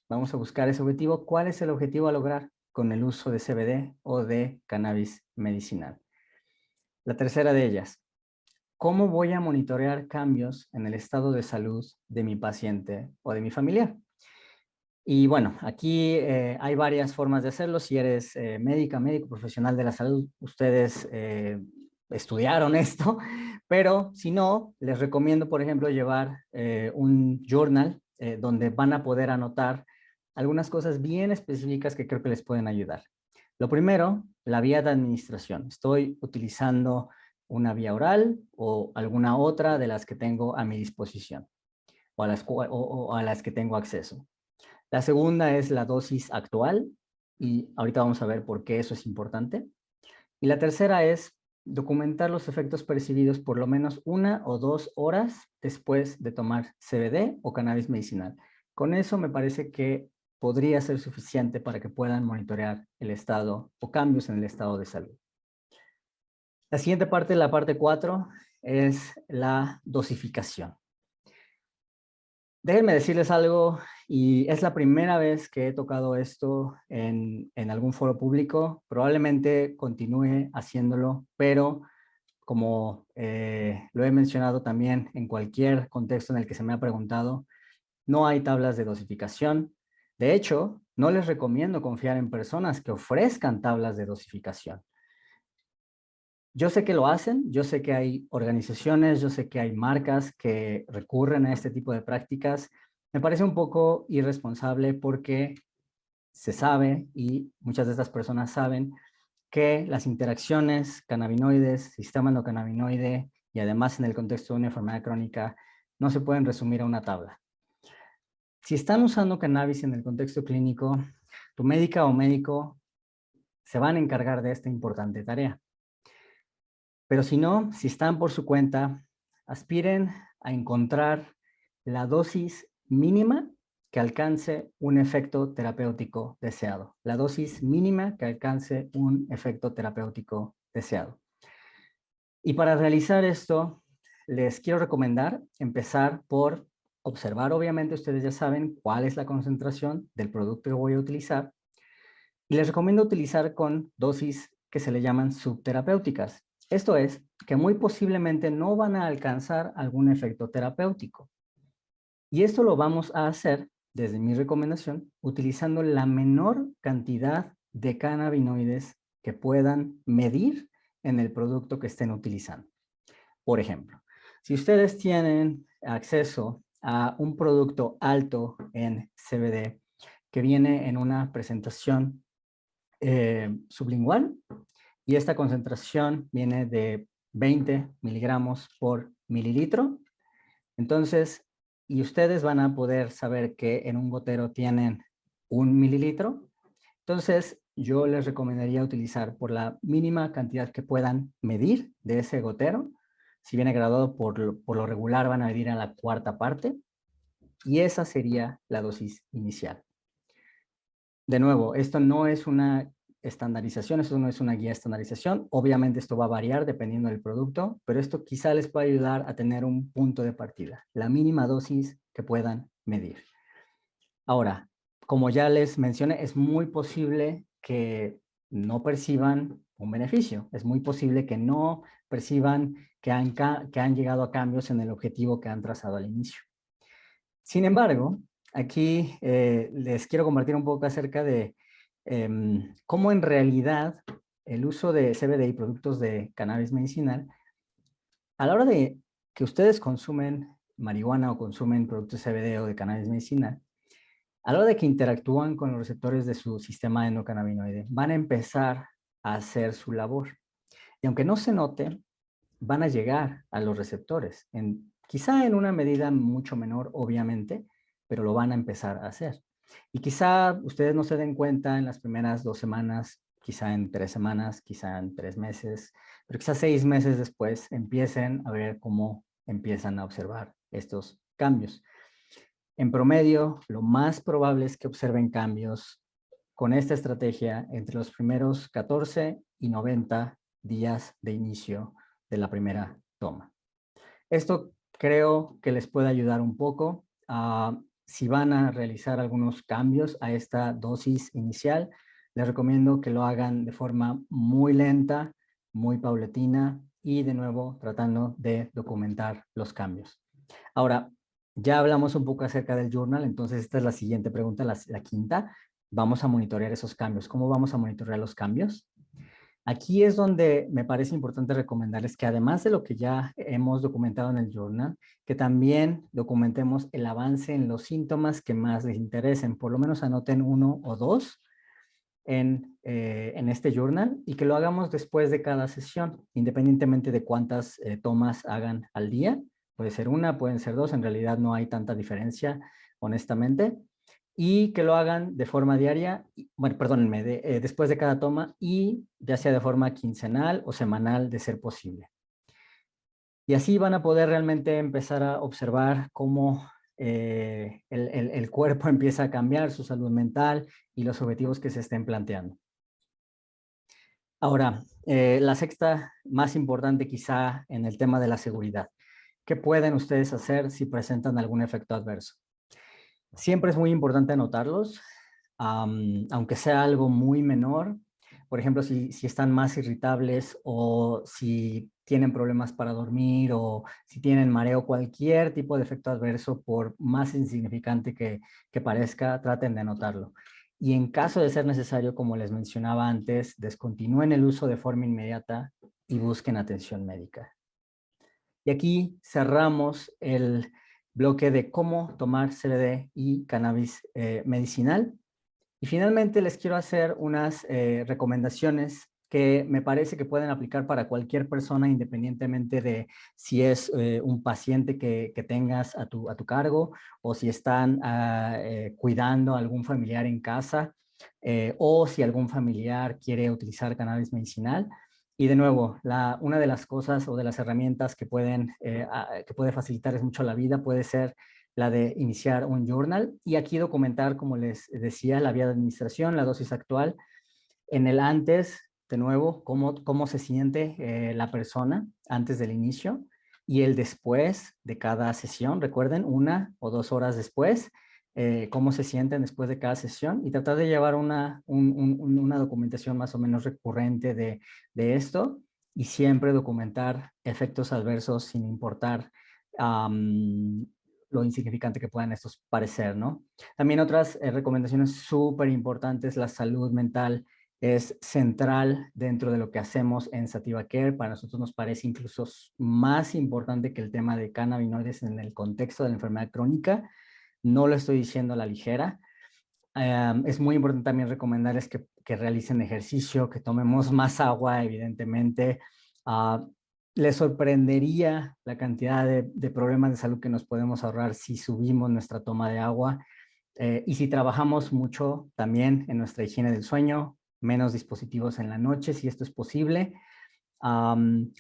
vamos a buscar ese objetivo. ¿Cuál es el objetivo a lograr con el uso de CBD o de cannabis medicinal? La tercera de ellas, ¿cómo voy a monitorear cambios en el estado de salud de mi paciente o de mi familiar? Y bueno, aquí hay varias formas de hacerlo. Si eres médico profesional de la salud, ustedes estudiaron esto, pero si no, les recomiendo, por ejemplo, llevar un journal donde van a poder anotar algunas cosas bien específicas que creo que les pueden ayudar. Lo primero, la vía de administración. Estoy utilizando una vía oral o alguna otra de las que tengo a mi disposición o a las que tengo acceso. La segunda es la dosis actual y ahorita vamos a ver por qué eso es importante. Y la tercera es documentar los efectos percibidos por lo menos 1 o 2 horas después de tomar CBD o cannabis medicinal. Con eso me parece que podría ser suficiente para que puedan monitorear el estado o cambios en el estado de salud. La siguiente parte, la parte 4, es la dosificación. Déjenme decirles algo, y es la primera vez que he tocado esto en algún foro público. Probablemente continúe haciéndolo, pero como lo he mencionado también en cualquier contexto en el que se me ha preguntado, no hay tablas de dosificación. De hecho, no les recomiendo confiar en personas que ofrezcan tablas de dosificación. Yo sé que lo hacen, yo sé que hay organizaciones, yo sé que hay marcas que recurren a este tipo de prácticas. Me parece un poco irresponsable porque se sabe y muchas de estas personas saben que las interacciones cannabinoides, sistema endocannabinoide y además en el contexto de una enfermedad crónica no se pueden resumir a una tabla. Si están usando cannabis en el contexto clínico, tu médica o médico se van a encargar de esta importante tarea. Pero si no, si están por su cuenta, aspiren a encontrar la dosis mínima que alcance un efecto terapéutico deseado. La dosis mínima que alcance un efecto terapéutico deseado. Y para realizar esto, les quiero recomendar empezar por observar, obviamente ustedes ya saben cuál es la concentración del producto que voy a utilizar. Y les recomiendo utilizar con dosis que se le llaman subterapéuticas. Esto es, que muy posiblemente no van a alcanzar algún efecto terapéutico. Y esto lo vamos a hacer, desde mi recomendación, utilizando la menor cantidad de cannabinoides que puedan medir en el producto que estén utilizando. Por ejemplo, si ustedes tienen acceso a un producto alto en CBD que viene en una presentación sublingual y esta concentración viene de 20 miligramos por mililitro. Entonces, y ustedes van a poder saber que en un gotero tienen 1 mililitro. Entonces, yo les recomendaría utilizar por la mínima cantidad que puedan medir de ese gotero. Si viene graduado por lo regular, van a medir a la 1/4 parte. Y esa sería la dosis inicial. De nuevo, esto no es una estandarización, esto no es una guía de estandarización. Obviamente esto va a variar dependiendo del producto, pero esto quizá les pueda ayudar a tener un punto de partida, la mínima dosis que puedan medir. Ahora, como ya les mencioné, es muy posible que no perciban un beneficio. Es muy posible que no perciban que han llegado a cambios en el objetivo que han trazado al inicio. Sin embargo, aquí les quiero compartir un poco acerca de cómo en realidad el uso de CBD y productos de cannabis medicinal, a la hora de que ustedes consumen marihuana o consumen productos CBD o de cannabis medicinal, a la hora de que interactúan con los receptores de su sistema endocannabinoide, van a empezar a hacer su labor. Y aunque no se note, van a llegar a los receptores, quizá en una medida mucho menor, obviamente, pero lo van a empezar a hacer. Y quizá ustedes no se den cuenta en las primeras 2 semanas, quizá en 3 semanas, quizá en 3 meses, pero quizá 6 meses después empiecen a ver cómo empiezan a observar estos cambios. En promedio, lo más probable es que observen cambios con esta estrategia entre los primeros 14 y 90 días de inicio de la primera toma. Esto creo que les puede ayudar un poco. Si van a realizar algunos cambios a esta dosis inicial, les recomiendo que lo hagan de forma muy lenta, muy paulatina y de nuevo tratando de documentar los cambios. Ahora, ya hablamos un poco acerca del journal, entonces esta es la siguiente pregunta, la quinta. Vamos a monitorear esos cambios. ¿Cómo vamos a monitorear los cambios? Aquí es donde me parece importante recomendarles que además de lo que ya hemos documentado en el journal, que también documentemos el avance en los síntomas que más les interesen. Por lo menos anoten 1 o 2 en este journal y que lo hagamos después de cada sesión, independientemente de cuántas tomas hagan al día. Puede ser 1, pueden ser 2, en realidad no hay tanta diferencia, honestamente. Y que lo hagan de forma diaria, bueno, perdónenme, después de cada toma y ya sea de forma quincenal o semanal de ser posible. Y así van a poder realmente empezar a observar cómo el cuerpo empieza a cambiar, su salud mental y los objetivos que se estén planteando. Ahora, la sexta más importante quizá en el tema de la seguridad. ¿Qué pueden ustedes hacer si presentan algún efecto adverso? Siempre es muy importante anotarlos, aunque sea algo muy menor. Por ejemplo, si están más irritables o si tienen problemas para dormir o si tienen mareo, cualquier tipo de efecto adverso, por más insignificante que parezca, traten de anotarlo. Y en caso de ser necesario, como les mencionaba antes, descontinúen el uso de forma inmediata y busquen atención médica. Y aquí cerramos el bloque de cómo tomar CBD y cannabis medicinal. Y finalmente les quiero hacer unas recomendaciones que me parece que pueden aplicar para cualquier persona, independientemente de si es un paciente que tengas a tu cargo o si están cuidando a algún familiar en casa o si algún familiar quiere utilizar cannabis medicinal. Y de nuevo, una de las cosas o de las herramientas que puede facilitarles mucho la vida puede ser la de iniciar un journal y aquí documentar, como les decía, la vía de administración, la dosis actual, en el antes, de nuevo, cómo se siente la persona antes del inicio y el después de cada sesión. Recuerden, 1 o 2 horas después, cómo se sienten después de cada sesión y tratar de llevar una documentación más o menos recurrente de esto y siempre documentar efectos adversos sin importar lo insignificante que puedan estos parecer, ¿no? También otras recomendaciones súper importantes, la salud mental es central dentro de lo que hacemos en Sativa Care. Para nosotros nos parece incluso más importante que el tema de cannabinoides en el contexto de la enfermedad crónica. No lo estoy diciendo a la ligera. Es muy importante también recomendarles que realicen ejercicio, que tomemos más agua, evidentemente. Les sorprendería la cantidad de problemas de salud que nos podemos ahorrar si subimos nuestra toma de agua. Y si trabajamos mucho también en nuestra higiene del sueño, menos dispositivos en la noche, si esto es posible.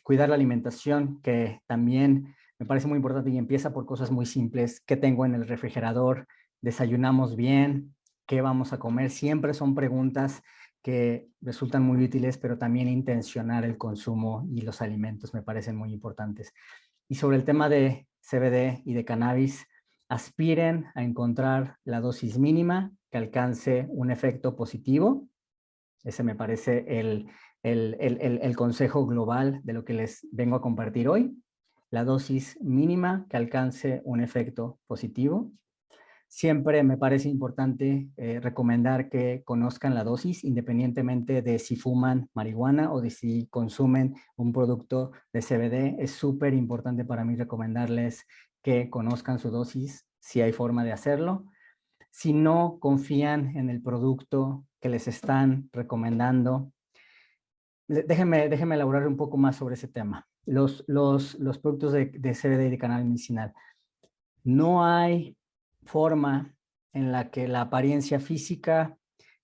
Cuidar la alimentación, que también me parece muy importante y empieza por cosas muy simples. ¿Qué tengo en el refrigerador? ¿Desayunamos bien? ¿Qué vamos a comer? Siempre son preguntas que resultan muy útiles, pero también intencionar el consumo y los alimentos me parecen muy importantes. Y sobre el tema de CBD y de cannabis, aspiren a encontrar la dosis mínima que alcance un efecto positivo. Ese me parece el consejo global de lo que les vengo a compartir hoy. La dosis mínima que alcance un efecto positivo. Siempre me parece importante recomendar que conozcan la dosis, independientemente de si fuman marihuana o de si consumen un producto de CBD. Es súper importante para mí recomendarles que conozcan su dosis, si hay forma de hacerlo. Si no confían en el producto que les están recomendando, déjenme elaborar un poco más sobre ese tema. Los productos de CBD y de cannabis medicinal. No hay forma en la que la apariencia física,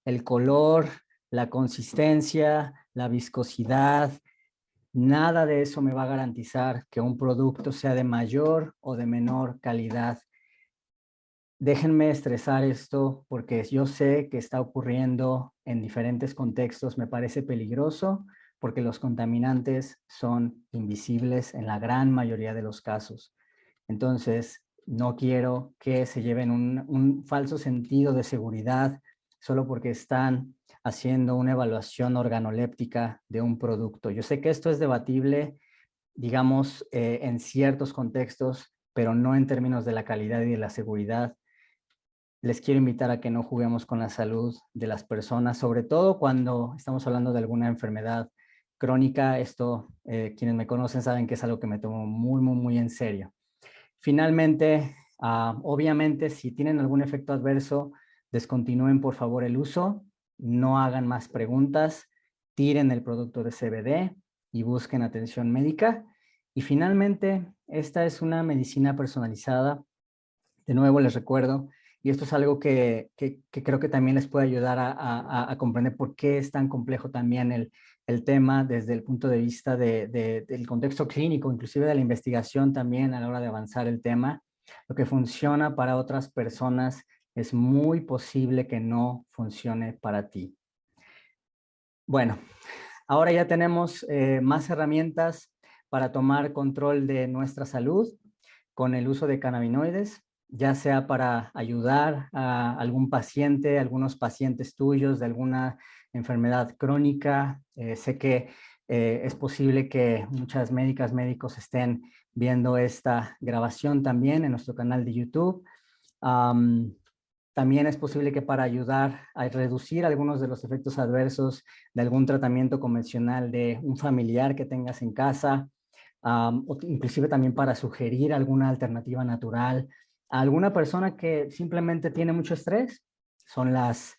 el color, la consistencia, la viscosidad, nada de eso me va a garantizar que un producto sea de mayor o de menor calidad. Déjenme estresar esto porque yo sé que está ocurriendo en diferentes contextos. Me parece peligroso porque los contaminantes son invisibles en la gran mayoría de los casos. Entonces, no quiero que se lleven un falso sentido de seguridad solo porque están haciendo una evaluación organoléptica de un producto. Yo sé que esto es debatible, digamos, en ciertos contextos, pero no en términos de la calidad y de la seguridad. Les quiero invitar a que no juguemos con la salud de las personas, sobre todo cuando estamos hablando de alguna enfermedad crónica. Esto, quienes me conocen saben que es algo que me tomo muy en serio. Finalmente, obviamente, si tienen algún efecto adverso, descontinúen por favor el uso, no hagan más preguntas, tiren el producto de CBD y busquen atención médica. Y finalmente, esta es una medicina personalizada. De nuevo les recuerdo, y esto es algo que creo que también les puede ayudar a comprender por qué es tan complejo también el tema desde el punto de vista del contexto clínico, inclusive de la investigación también a la hora de avanzar el tema. Lo que funciona para otras personas es muy posible que no funcione para ti. Bueno, ahora ya tenemos más herramientas para tomar control de nuestra salud con el uso de cannabinoides, ya sea para ayudar a algún paciente, algunos pacientes tuyos de alguna enfermedad crónica. Sé que es posible que muchas médicos estén viendo esta grabación también en nuestro canal de YouTube. También es posible que para ayudar a reducir algunos de los efectos adversos de algún tratamiento convencional de un familiar que tengas en casa, o inclusive también para sugerir alguna alternativa natural a alguna persona que simplemente tiene mucho estrés. Son las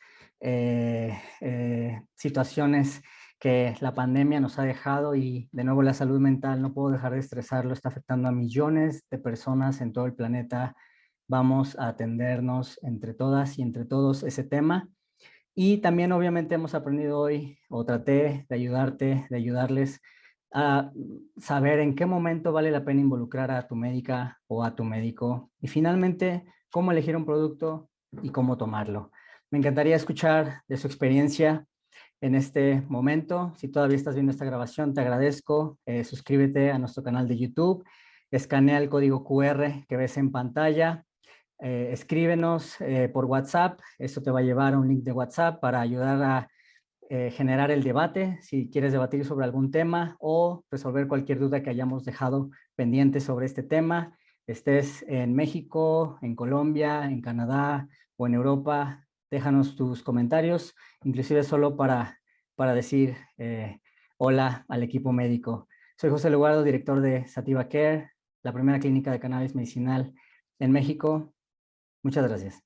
situaciones que la pandemia nos ha dejado, y de nuevo la salud mental, no puedo dejar de estresarlo, está afectando a millones de personas en todo el planeta. Vamos a atendernos entre todas y entre todos ese tema. Y también obviamente hemos aprendido hoy, o traté de ayudarte, de ayudarles a saber en qué momento vale la pena involucrar a tu médica o a tu médico. Y finalmente, cómo elegir un producto y cómo tomarlo. Me encantaría escuchar de su experiencia en este momento. Si todavía estás viendo esta grabación, te agradezco. Suscríbete a nuestro canal de YouTube. Escanea el código QR que ves en pantalla. Escríbenos por WhatsApp. Esto te va a llevar a un link de WhatsApp para ayudar a generar el debate, si quieres debatir sobre algún tema o resolver cualquier duda que hayamos dejado pendiente sobre este tema. Estés en México, en Colombia, en Canadá o en Europa, déjanos tus comentarios, inclusive solo para decir hola al equipo médico. Soy José Lugardo, director de Sativa Care, la primera clínica de cannabis medicinal en México. Muchas gracias.